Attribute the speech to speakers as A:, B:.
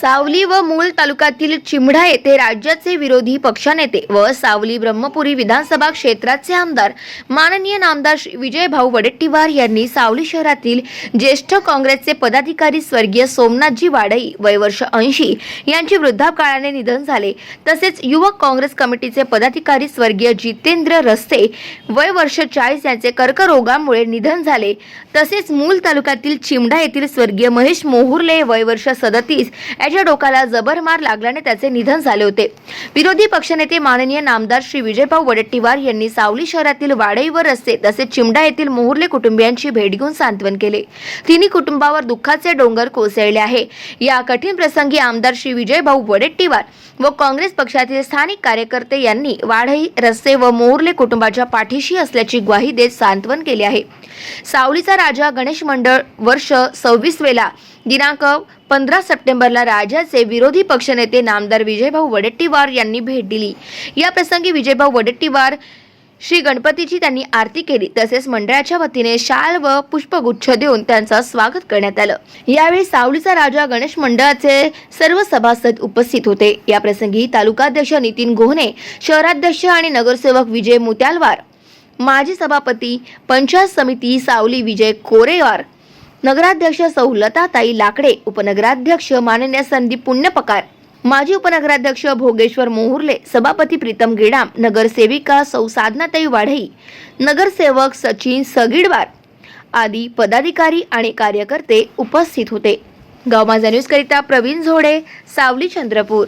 A: सावली व मूल तालुक्यातील चिमढा येथे राज्याचे विरोधी पक्षनेते व सावली ब्रह्मपुरी विधानसभा क्षेत्राचे आमदार माननीय नामदार श्री विजयभाऊ वडेट्टीवार यांनी सावली शहरातील ज्येष्ठ काँग्रेसचे पदाधिकारी स्वर्गीय सोमनाथजी वाडई वय वर्ष 80 यांचे वृद्धापकाळाने निधन झाले। तसेच युवक काँग्रेस कमिटीचे पदाधिकारी स्वर्गीय जितेंद्र रस्ते वय वर्ष 40 यांचे कर्करोगामुळे निधन झाले। तसेच मूल तालुक्यातील चिमढा येथील स्वर्गीय महेश मोहुर्ले वय वर्ष 37 याच्या डोक्याला जबर मार लागल्याने त्याचे निधन झाले होते। विरोधी पक्षनेते माननीय नामदार श्री विजयभाऊ वडेट्टीवार यांनी सावली शहरातील वाडई व रस्ते तसेच चिमढा येथील मोहुर्ले कुटुंबियांची भेट घेऊन सांत्वन केले। तिन्ही कुटुंबावर दुःखाचे डोंगर कोसळले आहे। या कठीण प्रसंगी आमदार श्री विजयभाऊ वडेट्टीवार व काँग्रेस पक्षातील स्थानिक कार्यकर्ते यांनी वाडई रस्ते व मोहुर्ले कुटुंबाच्या पाठीशी असल्याची ग्वाही देत सांत्वन केले आहे। सावलीचा राजा गणेश मंडळ वर्ष 26 वेला दिनांक 15 सप्टेंबरला राज्याचे विरोधी पक्षनेते नामदार विजयभाऊ वडेट्टीवार यांनी भेट दिली। या प्रसंगी विजयभाऊ वडेट्टीवार श्री गणपतीची त्यांनी आरती केली। तसेच मंडळाच्या वतीने शाल व पुष्पगुच्छ देऊन त्यांचं स्वागत करण्यात आलं। यावेळी सावलीचा राजा गणेश मंडळाचे सर्व सभासद उपस्थित होते। या प्रसंगी तालुकाध्यक्ष नितीन गोहने, शहराध्यक्ष आणि नगरसेवक विजय मुत्यालवार, माजी सभापती पंचायत समिती सावली विजय कोरेवार, नगराध्यक्ष सौ लताताई लाकडे, उपनगराध्यक्ष माननीय संदीप पुण्यपकार, माजी उपनगराध्यक्ष भोगेश्वर मोहुर्ले, सभापती प्रीतम गेडाम, नगरसेविका सौ साधनाताई वाढई, नगरसेवक सचिन सगिडवार आदी पदाधिकारी आणि कार्यकर्ते उपस्थित होते। गाव माझा न्यूज करिता प्रवीण झोडे, सावली, चंद्रपूर।